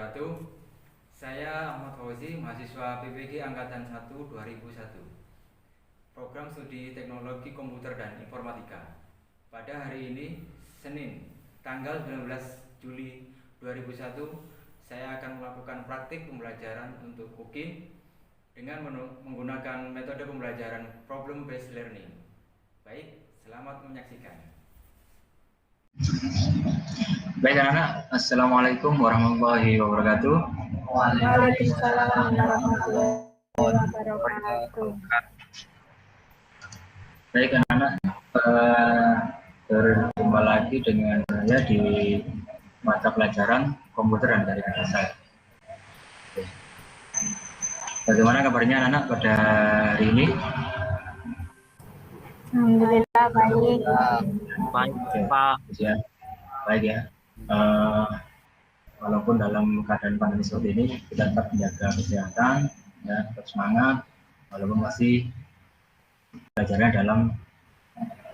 wabarakatuh. Saya Ahmad Fauzi, mahasiswa PPG Angkatan 1 2001. Program Studi Teknologi Komputer dan Informatika. Pada hari ini, Senin, tanggal 19 Juli 2001, saya akan melakukan praktik pembelajaran untuk cooking dengan menggunakan metode pembelajaran problem based learning. Baik, selamat menyaksikan. Baik anak-anak, Assalamualaikum warahmatullahi wabarakatuh. Waalaikumsalam warahmatullahi wabarakatuh. Baik anak-anak, berjumpa lagi dengan saya di mata pelajaran komputer dan tarikan dasar. Bagaimana kabarnya anak-anak pada hari ini? Alhamdulillah baik. Baik, Pak. Ya, baik ya. Walaupun dalam keadaan pandemi seperti ini, kita tetap menjaga kesehatan, ya, tetap semangat, walaupun masih belajarnya dalam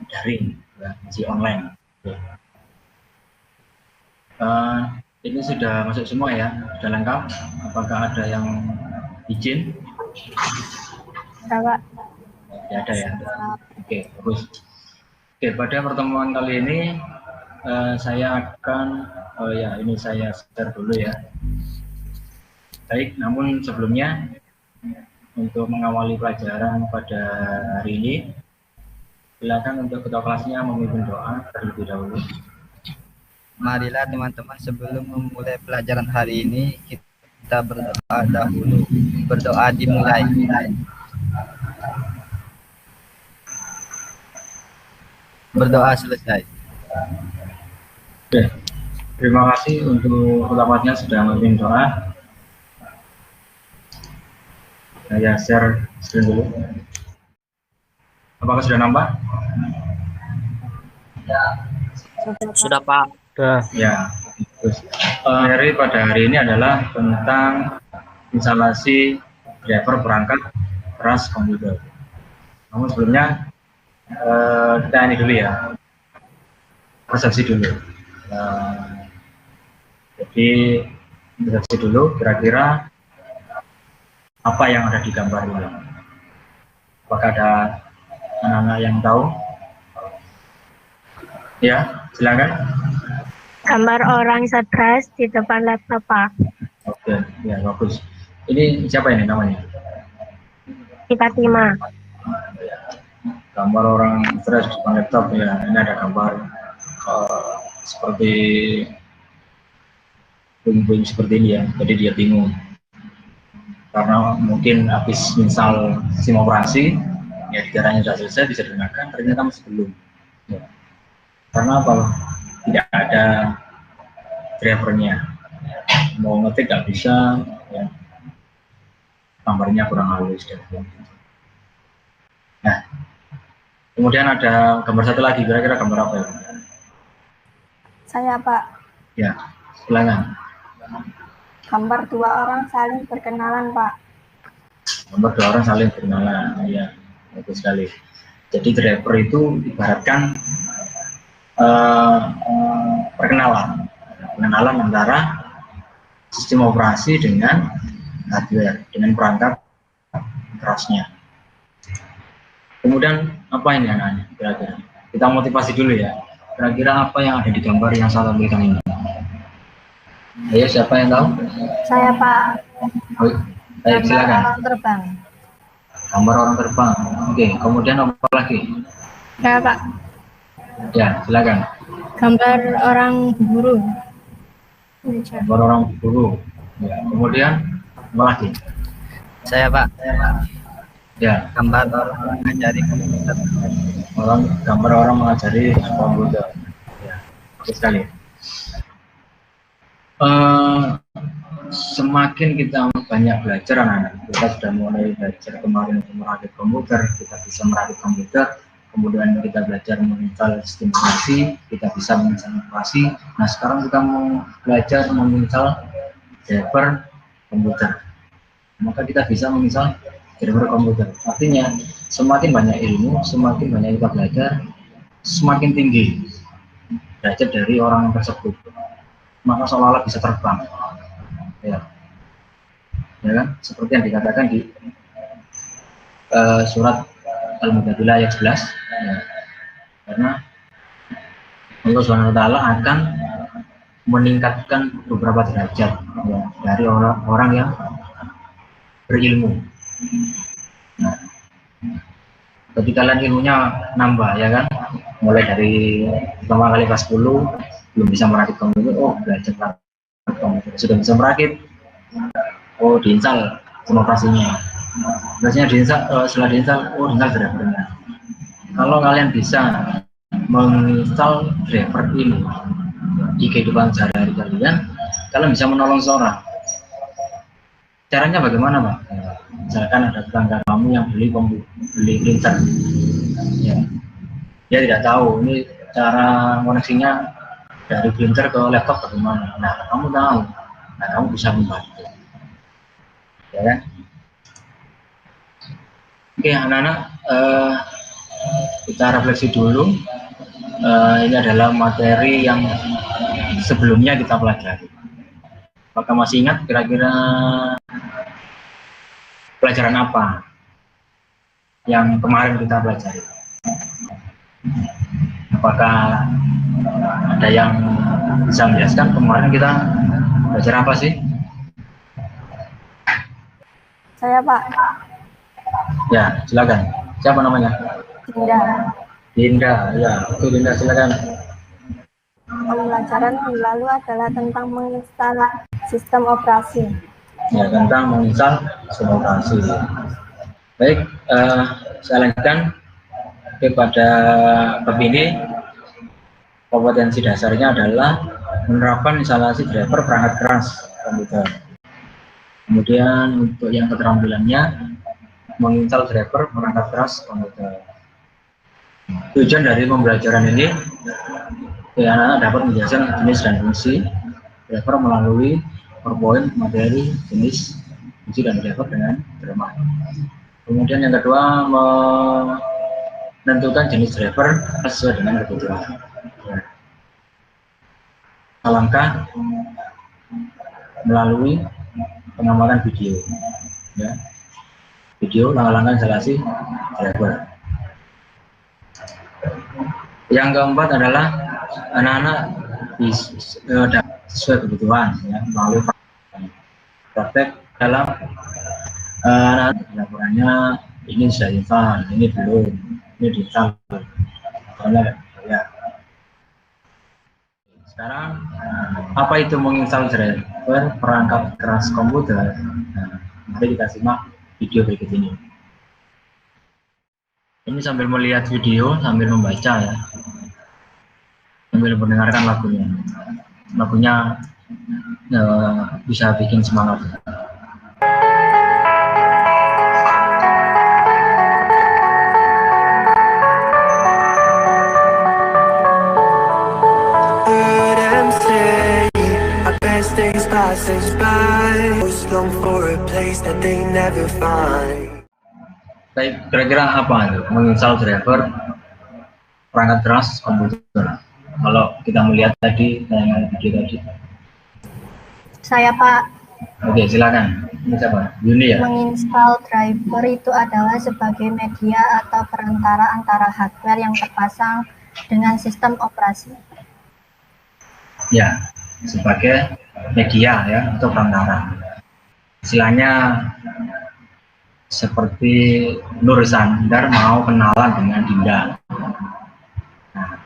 daring, ya, masih online. Ya. Ini sudah masuk semua ya, sudah lengkap. Apakah ada yang izin? Pak. Ya, ada ya. Oke, bagus. Oke, pada pertemuan kali ini saya akan ini saya share dulu ya. Baik, namun sebelumnya untuk mengawali pelajaran pada hari ini, silakan untuk ketua kelasnya memimpin doa terlebih dahulu. Marilah teman-teman sebelum memulai pelajaran hari ini kita berdoa dahulu. Berdoa dimulai. Berdoa selesai. Oke, terima kasih untuk ketua kelasnya sudah memimpin doa. Saya share screen dulu. Apakah sudah nambah? Sudah Pak. Sudah. Ya. Terus, pada hari ini adalah tentang instalasi driver perangkat keras komputer. Namun sebelumnya kita ini dulu ya, persepsi dulu. Jadi persepsi dulu kira-kira apa yang ada di gambar ini. Apakah ada anak-anak yang tahu? Ya, silakan. Gambar orang stres di depan laptop, Pak. Oke, ya bagus. Ini siapa ini namanya? Fatima. Gambar orang stres di depan laptop ya. Ini ada gambar seperti bunyi seperti ini ya. Jadi dia bingung karena mungkin habis misal SIM operasi ya, digaranya sudah selesai, bisa digunakan, ternyata masih belum ya. Karena apa? Tidak ada drivernya, mau ngetik nggak bisa ya. Gambarnya kurang halus dan nah, kemudian ada gambar satu lagi, kira-kira gambar apa ya? Saya, Pak. Ya, silakan. Gambar dua orang saling berkenalan, Pak. Gambar dua orang saling berkenalan, ya, bagus sekali. Jadi driver itu ibaratkan pengenalan antara sistem operasi dengan hardware, dengan perangkat kerasnya. Kemudian apa ini anak-anak? Kira-kira kita motivasi dulu ya. Kira-kira apa yang ada di gambar yang saya tampilkan ini? Ayo, siapa yang tahu? Saya, Pak. Baik, silakan. Orang terbang. Gambar orang terbang. Oke, kemudian apa lagi? Ya, Pak. Ya, silakan. Gambar orang berburu. Gambar orang berburu. Ya, kemudian apa lagi? Saya Pak. Ya, Gambar orang mengajari komputer. gambar orang mengajari komputer. Ya, bagus sekali. Semakin kita banyak belajar anak-anak, kita sudah mulai belajar kemarin untuk merakit komputer, kita bisa merakit komputer, kemudian kita belajar menginstal sistem operasi, kita bisa menginstal operasi. Nah, sekarang kita mau belajar menginstal driver komputer, maka kita bisa menginstal driver komputer. Artinya semakin banyak ilmu, semakin banyak kita belajar, semakin tinggi derajat dari orang tersebut, maka seolah-olah bisa terbang. ya, ya kan? Seperti yang dikatakan di surat Al-Mujadilah ayat 11, ya. Karena Allah SWT akan meningkatkan beberapa derajat ya, dari orang-orang yang berilmu. Nah, ketika kalian ilmunya nambah ya kan, mulai dari pertama kali kelas 10 belum bisa merakit komputer, oh belajar komputer, sudah bisa merakit, oh diinstal operasinya, biasanya diinstal, setelah diinstal, oh diinstal drivernya. Kalau kalian bisa menginstal driver ini di kehidupan sehari-hari kalian bisa menolong seorang. Caranya bagaimana, Pak? Misalkan ada tetangga kamu yang beli printer, ya, dia tidak tahu ini cara koneksinya dari printer ke laptop bagaimana. Nah, kamu tahu, nah kamu bisa membantu, ya kan? Oke, anak-anak, kita refleksi dulu. Ini adalah materi yang sebelumnya kita pelajari. Apakah masih ingat kira-kira pelajaran apa yang kemarin kita pelajari? Apakah ada yang bisa menjelaskan kemarin kita belajar apa sih? Saya, Pak. Ya, silakan. Siapa namanya? Dinda. Dinda, ya. Oke, Dinda, silakan. Pembelajaran yang lalu adalah tentang menginstal sistem operasi. Ya, tentang menginstal sistem operasi. Baik, saya lanjutkan kepada bab ini. Kompetensi dasarnya adalah menerapkan instalasi driver perangkat keras komputer. Kemudian untuk yang keterampilannya menginstal driver perangkat keras komputer. Tujuan dari pembelajaran ini, anak-anak dapat menjelaskan jenis dan fungsi driver melalui PowerPoint, materi, jenis, fungsi dan driver dengan jelas. Kemudian yang kedua, menentukan jenis driver sesuai dengan kebutuhan. Langkah melalui pengamatan video, ya. Video langkah-langkah instalasi driver. Yang keempat adalah anak-anak sesuai kebutuhan, ya, melalui praktek dalam laporannya ini sudah install, ini belum, ini diinstal, ya. Sekarang apa itu menginstal driver perangkat keras komputer? Nah, mari kita simak video berikut ini. Ini sambil melihat video, sambil membaca ya, sambil mendengarkan lagunya. Lagunya bisa bikin semangat. Baik, kira-kira apa itu menginstal driver perangkat keras komputer? Kalau kita melihat tadi tayangan video tadi. Saya, Pak. Oke, silakan. Ini siapa? Yuni ya? Menginstal driver itu adalah sebagai media atau perantara antara hardware yang terpasang dengan sistem operasi. Ya, sebagai media ya, atau perantara. Istilahnya seperti Nur Sandar mau kenalan dengan Dinda. Nah,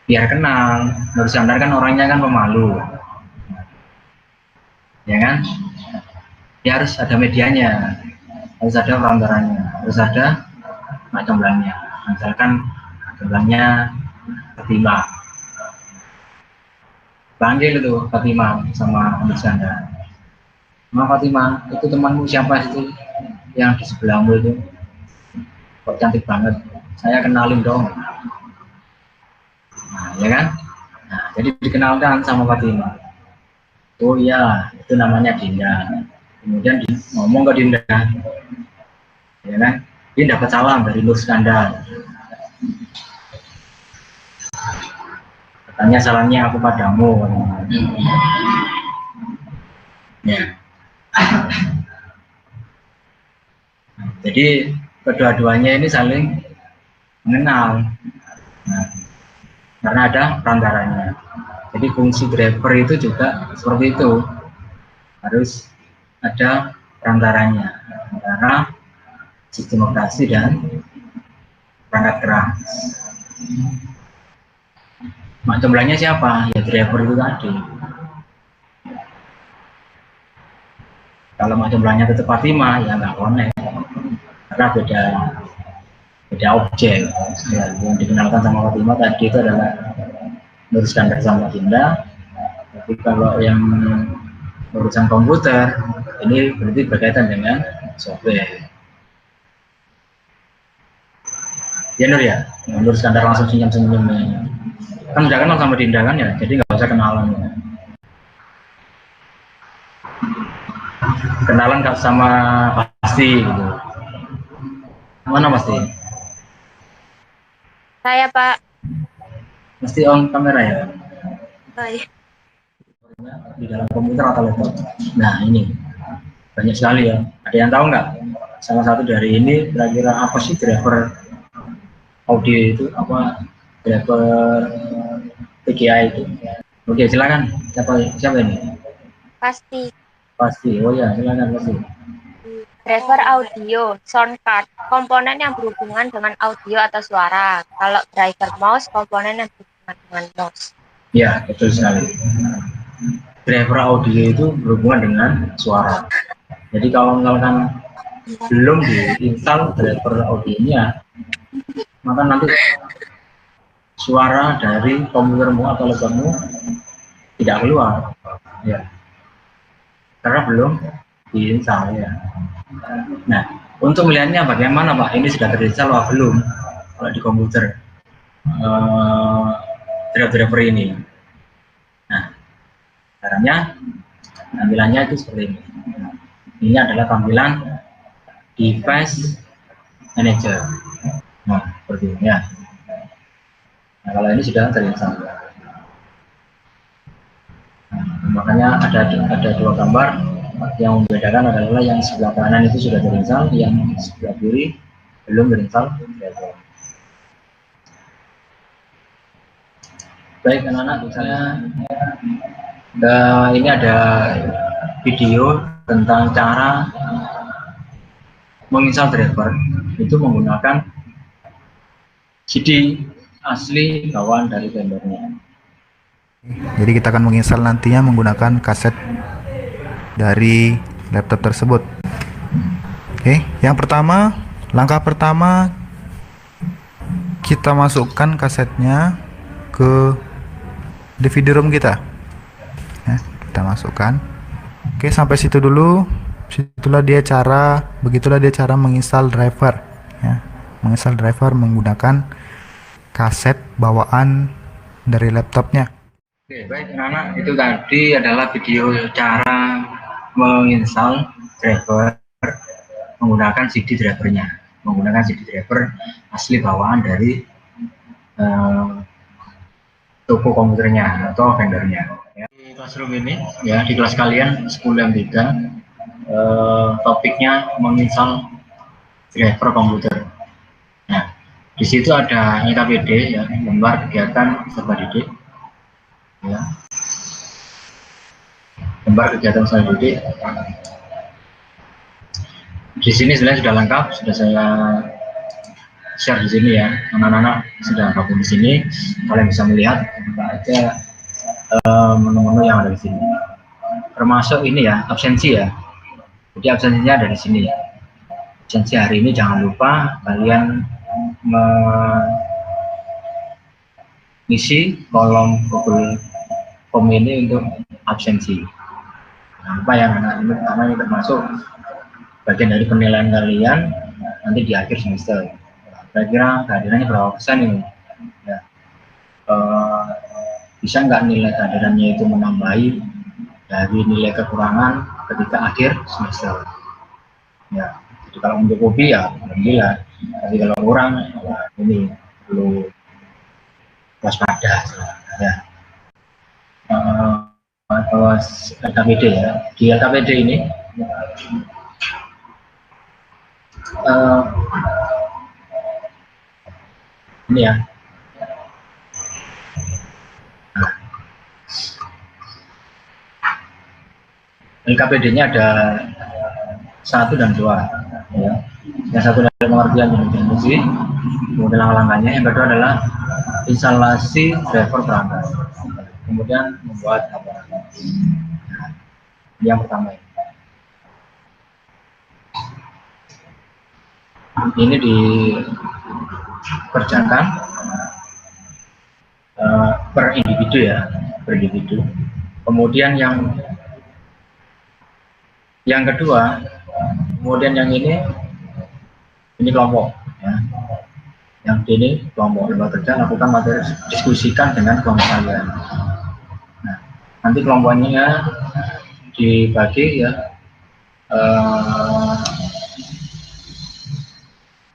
biar kenal, Nur Sandar kan orangnya kan pemalu, ya kan? Ya harus ada medianya, harus ada perantaranya, harus ada macamnya. Misalkan geblangnya Fatima, panggil itu Fatima sama Nur Sandar. Ma Fatima, itu temanmu siapa itu yang di sebelahmu itu? Kok cantik banget, saya kenalin dong. Nah, ya kan? Nah, jadi dikenalkan sama Fatima. Oh iya, itu namanya Dinda. Kemudian ngomong ke Dinda, ya kan? Dia dapat salam dari Nur Sandar. Katanya salamnya aku padamu. Ya. Jadi kedua-duanya ini saling mengenal. Nah, karena ada perantaranya. Jadi fungsi driver itu juga seperti itu, harus ada perantaranya antara sistem operasi dan perangkat keras. Mak jumlahnya siapa? Ya driver itu tadi. Kalau mak jumlahnya tetap Fatimah ya nggak connect, karena beda objek. Ya, yang dikenalkan sama Fatimah tadi itu adalah meneruskan bersama Dinda. Tapi kalau yang urusan komputer ini berarti berkaitan dengan software. Ya Nur ya, Nur Skandar langsung senyum-senyum. Kan udah kenal sama Dinda kan ya, jadi nggak usah kenalan ya. Kenalan nggak sama pasti gitu. Mana pasti? Saya Pak. Mesti on kamera ya? Baik. Di dalam komputer atau laptop. Nah ini banyak sekali ya. Ada yang tahu nggak? Salah satu dari ini kira-kira apa sih driver audio itu? Apa driver PGA itu? Oke silakan. Siapa ini? Pasti. Pasti. Oh ya silakan pasti. Driver audio, sound card, komponen yang berhubungan dengan audio atau suara. Kalau driver mouse, komponen yang berhubungan dengan mouse. Ya betul sekali. Driver audio itu berhubungan dengan suara. Jadi kalau misalkan belum diinstal driver audionya, maka nanti suara dari komputermu atau laptopmu tidak keluar, ya, karena belum diinstal ya. Nah, untuk melihatnya bagaimana Pak? Ini sudah terinstall atau belum? Kalau di komputer driver ini. Nah, caranya tampilannya itu seperti ini. Ini adalah tampilan device manager. Nah, seperti ini ya. Nah, kalau ini sudah terinstall. Nah, makanya ada dua gambar. Yang membedakan adalah yang sebelah kanan itu sudah terinstall, yang sebelah kiri belum terinstall. Baik anak-anak, misalnya ini ada video tentang cara menginstal driver itu menggunakan CD asli bawaan dari vendornya. Jadi kita akan menginstal nantinya menggunakan kaset dari laptop tersebut. Oke, yang pertama, langkah pertama kita masukkan kasetnya ke DVD ROM kita. Ya, kita masukkan. Oke, sampai situ dulu. Begitulah dia cara menginstal driver. Ya, menginstal driver menggunakan kaset bawaan dari laptopnya. Oke, baik anak-anak, itu tadi adalah video cara menginstal driver menggunakan CD drivernya, menggunakan CD driver asli bawaan dari toko komputernya atau vendornya. Ya. Di classroom ini, ya di kelas kalian 10 M3, topiknya menginstal driver komputer. Nah, di situ ada NKPD, ya, gambar kegiatan peserta didik. Ya. Gambar kegiatan saya didik. Di sini sebenarnya sudah lengkap, sudah saya share di sini ya. Anak-anak sudah gabung di sini, kalian bisa melihat ada menu-menu yang ada di sini. Termasuk ini ya, absensi ya. Jadi absensinya ada di sini. Absensi hari ini jangan lupa kalian mengisi kolom Google Form ini untuk absensi. Apa yang karena ini termasuk bagian dari penilaian kalian nanti di akhir semester. Kira-kira kehadirannya berapa persen ini? Ya. Bisa nggak nilai kehadirannya itu menambahi dari nilai kekurangan ketika akhir semester? Ya. Jadi kalau mencukupi ya alhamdulillah. Tapi kalau kurang, ya ini perlu waspada. Ya. Atau LKPD ya. Di LKPD ini ini ya. LKPD-nya ada 1 dan 2 ya. Yang satu adalah pengertian distribusi, kemudian langkah-langkahnya. Yang kedua adalah instalasi driver perangkat, kemudian membuat laporan. Yang pertama ini dikerjakan per individu ya, per individu. Kemudian yang kedua, kemudian yang ini kelompok ya. Yang ini kelompok lembaga kerja, lakukan materi, diskusikan dengan kelompok kalian. Nah, nanti kelompoknya dibagi ya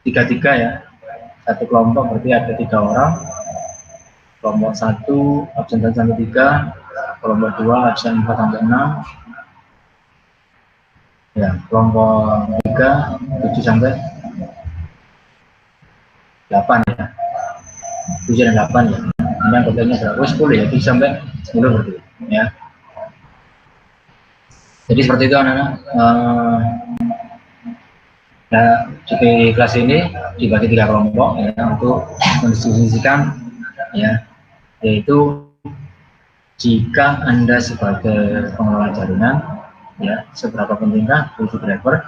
tiga ya. Satu kelompok berarti ada 3 orang. Kelompok 1 absen 1 sampai 3, kelompok 2 absen 4 sampai 6. Ya, kelompok 3 7 sampai 8 ya. 7 dan 8 ya. Ini anggotanya berapa? 10 ya, 7 sampai 10 berarti ya. Jadi seperti itu anak-anak. Nah, di kelas ini dibagi 3 kelompok ya, untuk mendiskusikan ya, yaitu jika Anda sebagai pengelola jaringan ya, seberapa pentingkah fungsi driver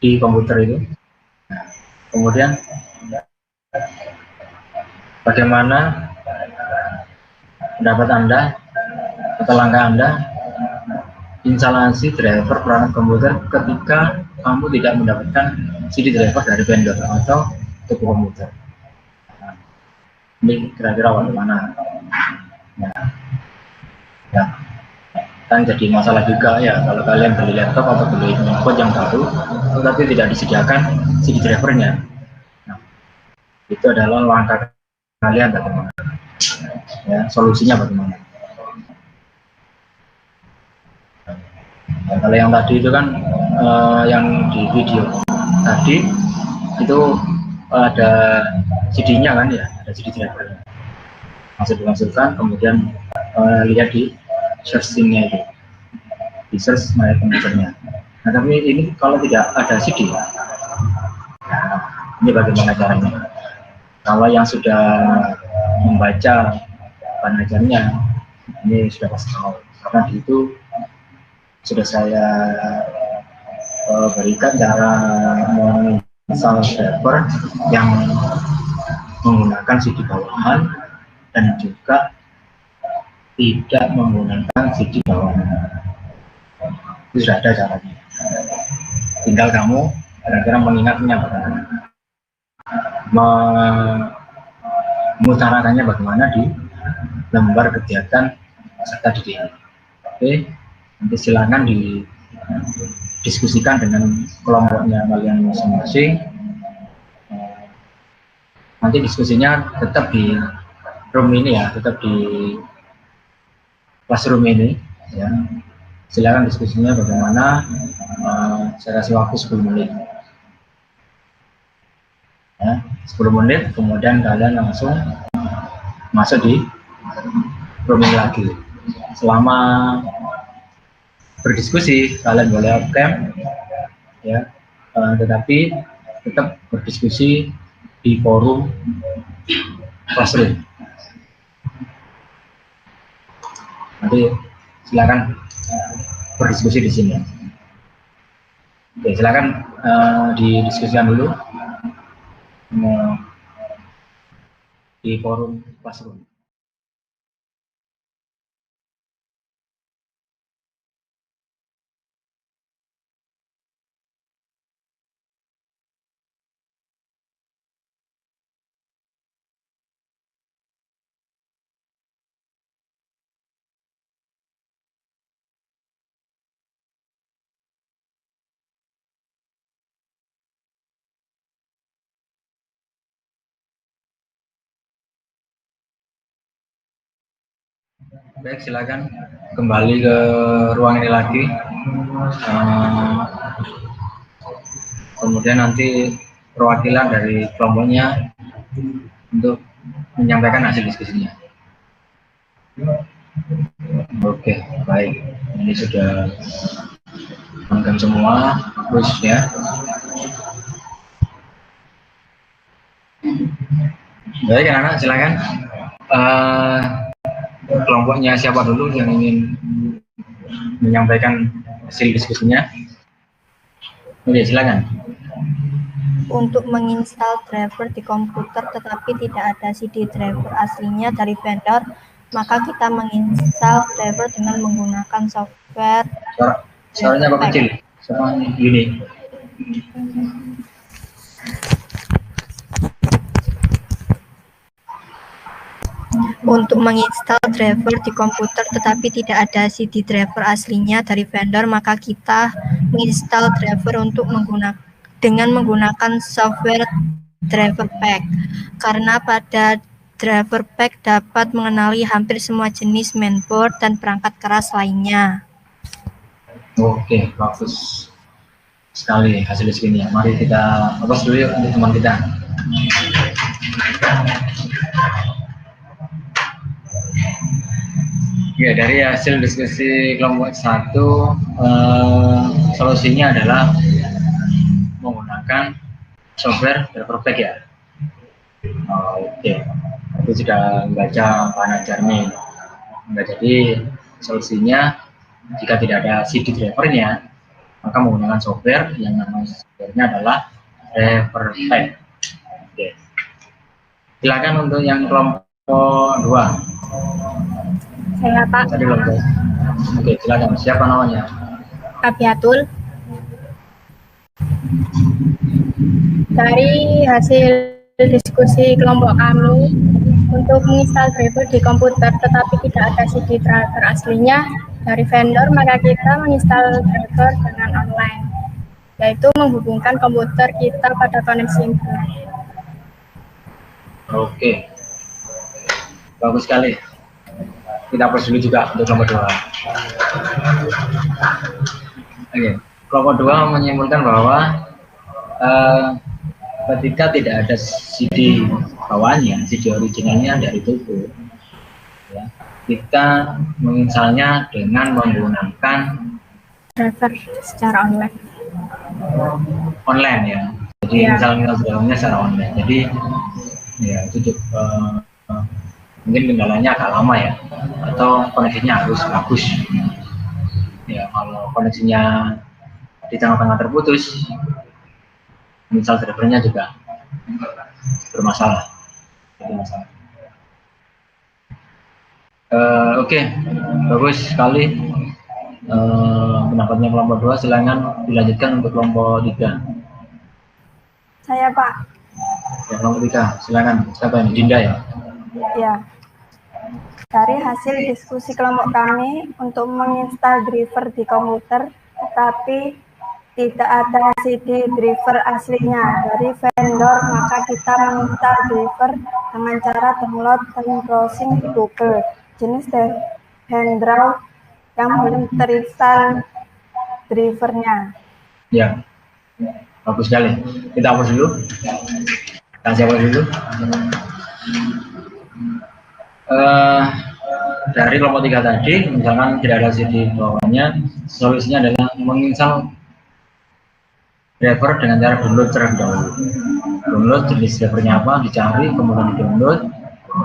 di komputer itu. Nah, kemudian bagaimana pendapat Anda atau langkah Anda instalasi driver perangkat komputer ketika kamu tidak mendapatkan CD driver dari vendor atau toko komputer. Nah, ini kira-kira bagaimana? Ya, kan jadi masalah juga ya kalau kalian beli laptop atau beli notebook yang baru tetapi tidak disediakan CD drivernya. Nah, itu adalah langkah kalian bagaimana ya, solusinya bagaimana. Nah, kalau yang tadi itu kan yang di video tadi itu ada CD-nya kan ya, ada CD drivernya, masuk dimasukkan, kemudian lihat di searching-nya itu, di search My Computer-nya. Nah, tapi ini kalau tidak ada CD, nah, ini bagaimana caranya? Kalau yang sudah membaca pengajarnya, ini sudah pasti tahu, karena di itu sudah saya berikan cara menginstal driver yang menggunakan CD bawahan dan juga tidak menggunakan CD bawahan. Itu sudah ada caranya. Tinggal kamu kira-kira mengingatnya bagaimana, mengutarakannya bagaimana di lembar kegiatan peserta didik. Oke, nanti silakan didiskusikan dengan kelompoknya kalian masing-masing. Nanti diskusinya tetap di room ini ya, tetap di classroom ini ya. Silakan diskusinya bagaimana. Saya kasih waktu 10 menit ya, 10 menit, kemudian kalian langsung masuk di room ini lagi. Selama berdiskusi kalian boleh off cam ya, tetapi tetap berdiskusi di forum classroom. Nanti silakan berdiskusi di sini. Oke, silakan didiskusikan dulu di forum classroom. Baik, silakan kembali ke ruang ini lagi. Kemudian nanti perwakilan dari kelompoknya untuk menyampaikan hasil diskusinya. Oke, baik. Ini sudah lengkap semua, terus ya. Baik, anak-anak silakan. Kelompoknya siapa dulu yang ingin menyampaikan hasil diskusinya? Oke, silakan. Untuk menginstal driver di komputer tetapi tidak ada CD driver aslinya dari vendor, maka kita menginstal driver dengan menggunakan software. Suaranya kok kecil? Suaranya gini. Untuk menginstal driver di komputer tetapi tidak ada CD driver aslinya dari vendor, maka kita menginstal driver dengan menggunakan software driver pack. Karena pada driver pack dapat mengenali hampir semua jenis mainboard dan perangkat keras lainnya. Oke, bagus sekali hasil diskusinya. Mari kita fokus dulu yuk untuk teman kita. Ya, dari hasil diskusi kelompok 1, solusinya adalah menggunakan software driver pack ya. Oke, itu sudah membaca bahan ajarnya. Jadi solusinya jika tidak ada CD drivernya, maka menggunakan software yang namanya softwarenya adalah driver pack. Oke. Silakan untuk yang kelompok 2. Saya Pak. Tadi belum. Oke, silakan. Siapa namanya? Abiatul. Dari hasil diskusi kelompok kami, untuk menginstal driver di komputer tetapi tidak ada CD driver aslinya dari vendor, maka kita menginstal driver dengan online, yaitu menghubungkan komputer kita pada koneksi internet. Oke, bagus sekali. Kita proses dulu juga untuk kelompok 2. Oke, kelompok 2 menyimpulkan bahwa ketika tidak ada CD bawaannya, CD originalnya dari toko, ya, kita menginstalnya dengan menggunakan Driver secara online ya. Jadi misalnya secara online. Jadi ya itu mungkin kendalanya agak lama ya, atau koneksinya harus bagus. Ya, kalau koneksinya di tengah-tengah terputus, misal drivernya juga bermasalah. Oke, bagus sekali pendapatnya kelompok 2. Silakan dilanjutkan untuk kelompok 3. Saya Pak. Ya, kelompok 3, silakan. Siapa ini? Dinda ya? Ya. Dari hasil diskusi kelompok kami untuk menginstal driver di komputer, tetapi tidak ada CD driver aslinya dari vendor, maka kita menginstal driver dengan cara download dan browsing di Google. Jenis handrail yang belum terinstall drivernya. Ya, bagus sekali. Kita hapus dulu. Kita siapa dulu? Dari kelompok 3 tadi, misalkan tidak ada CD bawahnya, solusinya adalah menginstal driver dengan cara download terlebih dahulu. Download jenis drivernya apa, dicari, kemudian di download,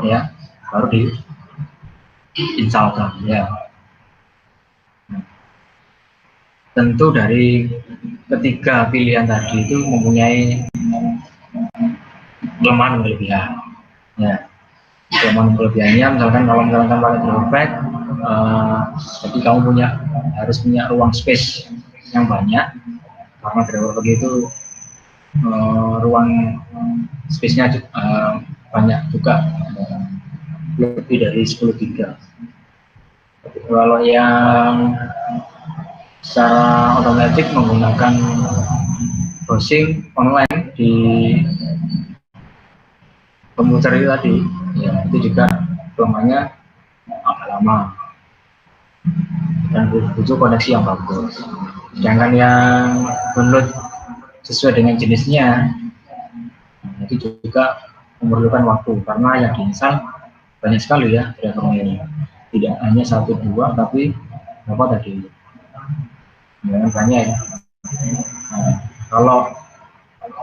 ya, baru diinstalkan. Ya. Tentu dari ketiga pilihan tadi itu mempunyai kelemahan dan kelebihan. Ya. Kelemahan kelebihannya, misalkan kalau misalkan pakai driver pack, jadi kamu harus punya ruang space yang banyak, karena driver pack itu ruang space-nya banyak juga, lebih dari 10 giga. Kalau yang secara otomatis menggunakan browsing online di komputer itu tadi, ya, itu juga kelemahannya agak lama. lama dan butuh koneksi yang bagus. Sedangkan yang download sesuai dengan jenisnya itu juga memerlukan waktu, karena yang diinstal banyak sekali ya drivernya ini, tidak hanya 1-2 tapi apa tadi banyak ya. Nah, kalau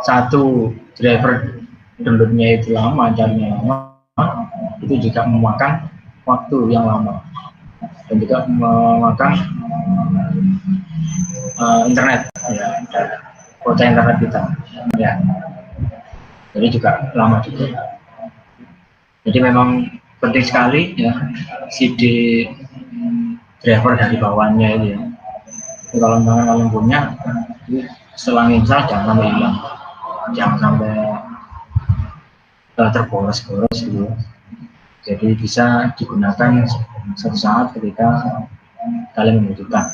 satu driver downloadnya itu lama, caranya lama, itu juga memakan waktu yang lama dan juga memakan internet ya, kuota internet kita ya, jadi juga lama juga. Jadi memang penting sekali ya CD driver dari bawahnya itu ya. Jadi kalau misalnya kalian punya, setelah install jangan sampai hilang, jangan sampai terboros-boros gitu. Jadi bisa digunakan suatu saat ketika kalian membutuhkan,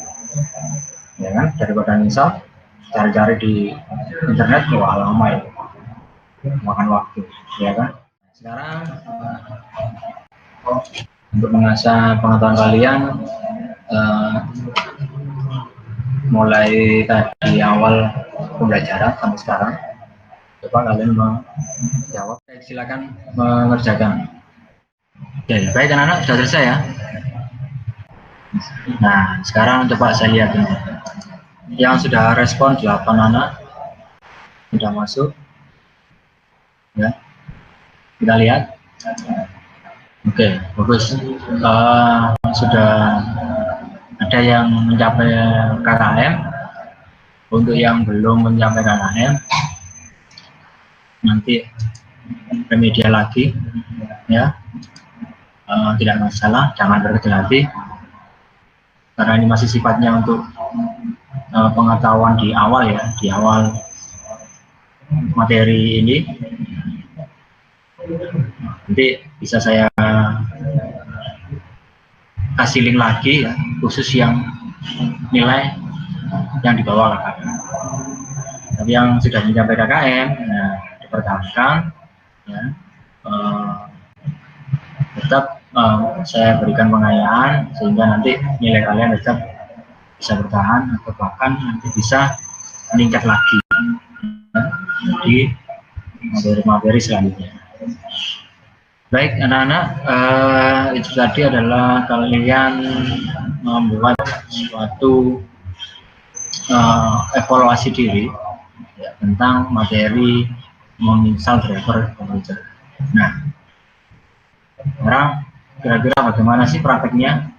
ya kan, daripada install cari-cari di internet, wah lama ya, makan waktu, ya kan. Sekarang untuk mengasah pengetahuan kalian, mulai tadi awal pembelajaran sampai sekarang, coba kalian menjawab. Silakan mengerjakan. Oke, baik anak-anak, sudah selesai ya. Nah, sekarang coba saya lihat ini. Yang sudah respon 8 anak sudah masuk. Ya, kita lihat. Oke, bagus. Sudah ada yang mencapai KKM. Untuk yang belum mencapai KKM, nanti remedial lagi, ya. Tidak masalah, jangan berkecil hati, karena ini masih sifatnya untuk pengetahuan di awal ya, di awal materi ini. Nanti bisa saya kasih link lagi ya, khusus yang nilai yang di bawah KKM. Tapi yang sudah mencapai KKM, nah, dipertahankan ya, tetap saya berikan pengayaan sehingga nanti nilai kalian tetap bisa bertahan atau bahkan nanti bisa meningkat lagi ya, di materi-materi selanjutnya. Baik anak-anak, itu tadi adalah kalian membuat suatu evaluasi diri ya, tentang materi menginstal driver komputer. Nah, sekarang kira-kira bagaimana sih prakteknya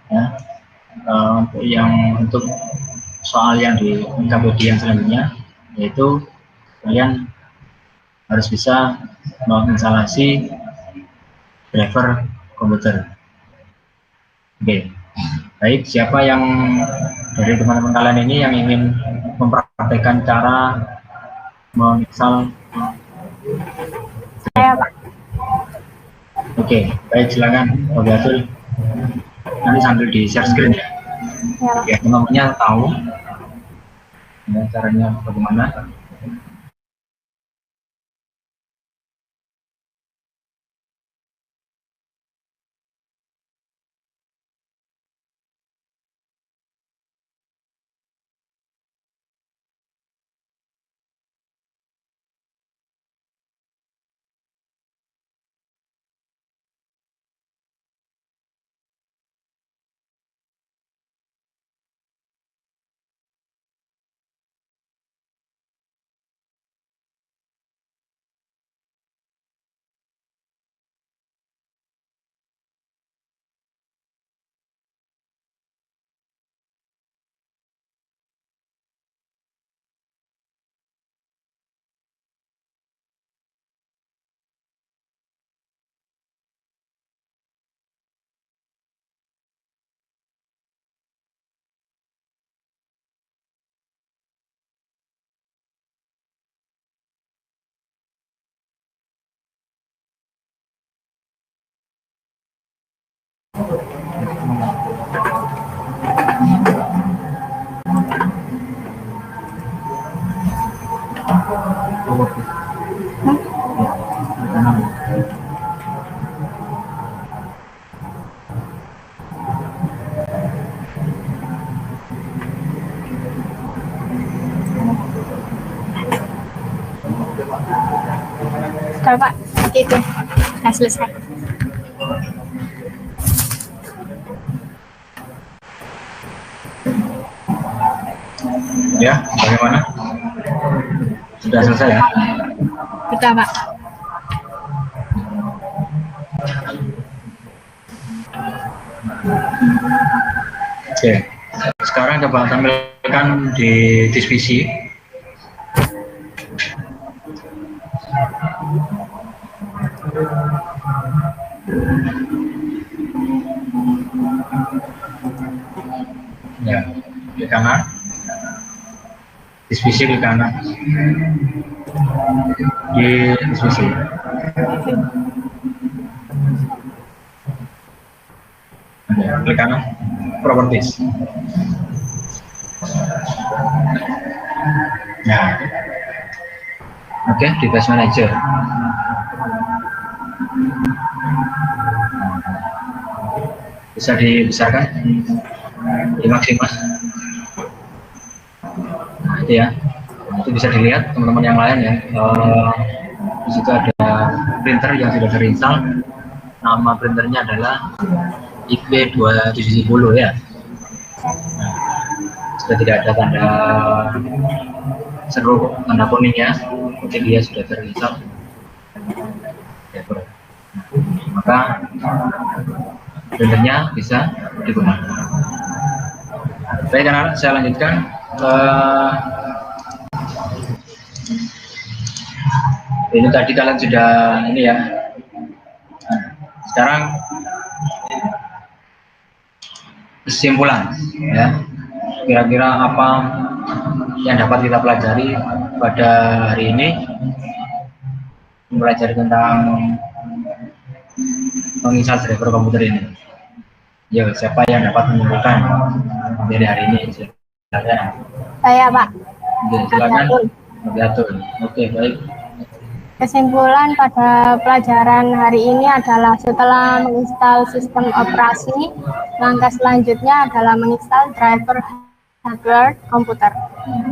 ya, untuk soal yang di KBD yang selanjutnya, yaitu kalian harus bisa menginstalasi driver komputer. Oke, baik, siapa yang dari teman-teman kalian ini yang ingin mempraktekkan cara menginstal? Saya, Pak. Oke, baik, silakan Pak Batul. Nanti sambil di share screen ya. Ya, teman-temannya tahu ya, caranya bagaimana. Sudah Pak, itu sudah selesai. Ya, bagaimana? Sudah selesai ya? Sudah Pak. Oke, sekarang coba tampilkan di diskusi. Ya, di kanan. Diskusi di kanan. Di diskusi. Klik kanan, properties. Nah, oke, device manager. Bisa dibesarkan, dimaksimas. Nah, itu ya, itu bisa dilihat teman-teman yang lain ya. Di situ ada printer yang sudah terinstall. Nama printernya adalah IP2710 ya. Nah, sudah tidak ada tanda seru, tanda kuningnya, mungkin dia sudah terinstall. Ya, maka printernya bisa digunakan. Baik, anak-anak, saya lanjutkan. Ini tadi kalian sudah ini ya. Nah, sekarang kesimpulan ya, kira-kira apa yang dapat kita pelajari pada hari ini, mempelajari tentang menginstal driver komputer ini. Ya, siapa yang dapat menyimpulkan dari hari ini? Silakan. Saya Pak. Oke, silakan. Oke, baik. Kesimpulan pada pelajaran hari ini adalah setelah menginstal sistem operasi, langkah selanjutnya adalah menginstal driver hardware komputer.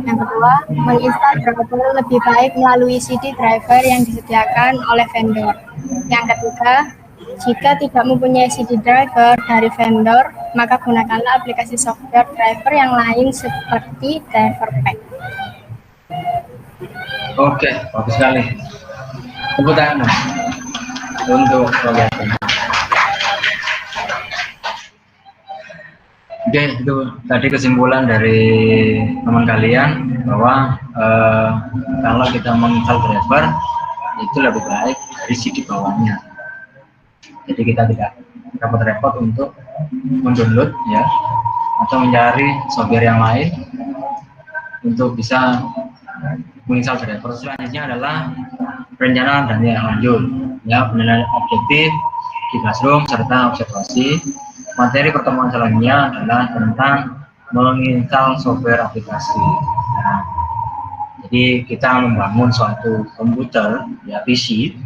Yang kedua, menginstal driver lebih baik melalui CD driver yang disediakan oleh vendor. Yang ketiga, jika tidak mempunyai CD driver dari vendor, maka gunakanlah aplikasi software driver yang lain seperti driver pack. Oke, bagus sekali. Tepuk tangan untuk kegiatan. Oke, itu tadi kesimpulan dari teman kalian bahwa kalau kita menginstal driver itu lebih baik dari CD bawahnya. Jadi kita tidak dapat repot untuk mendownload ya, atau mencari software yang lain untuk bisa menginstal driver. Selanjutnya adalah perencanaan dan yang lanjut ya, penilaian objektif di classroom serta observasi. Materi pertemuan selanjutnya adalah tentang menginstal software aplikasi. Nah, jadi kita membangun suatu komputer ya, PC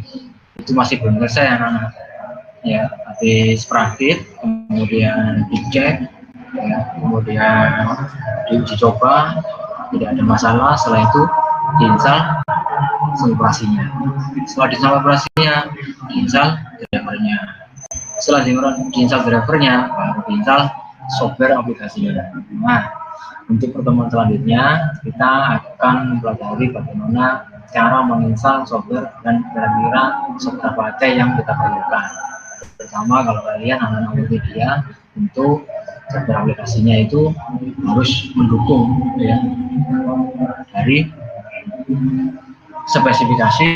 itu masih belum selesai anak-anak ya, habis praktik, kemudian dicek ya, kemudian diuji coba, tidak ada masalah, setelah itu diinstal operasinya. Setelah diinstal operasinya, diinstal drivernya. Setelah diinstal drivernya, baru diinstal software aplikasinya. Nah, untuk pertemuan selanjutnya kita akan mempelajari bagaimana cara menginstal software dan kira-kira software apa yang kita perlukan. Pertama, kalau kalian anak-anak multimedia, untuk software aplikasinya itu harus mendukung ya dari spesifikasi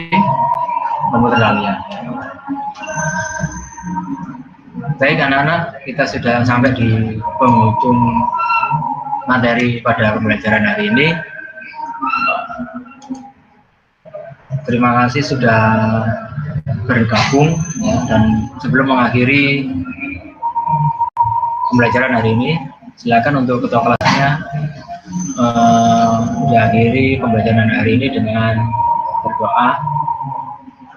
komputer kalian. Baik anak-anak, kita sudah sampai di penghujung materi pada pembelajaran hari ini. Terima kasih sudah bergabung ya, dan sebelum mengakhiri pembelajaran hari ini, silakan untuk ketua kelasnya diakhiri pembelajaran hari ini dengan berdoa.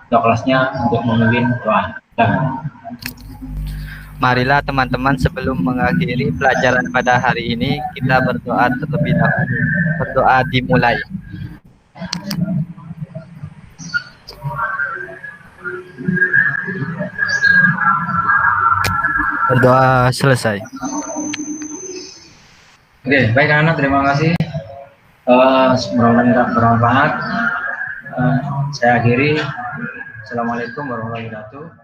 Ketua kelasnya untuk memimpin doa. Marilah teman-teman, sebelum mengakhiri pelajaran pada hari ini, kita berdoa terlebih dahulu. Berdoa dimulai. Berdoa selesai. Oke, baik anak, terima kasih. Semoga bermanfaat. Saya akhiri. Assalamualaikum warahmatullahi wabarakatuh.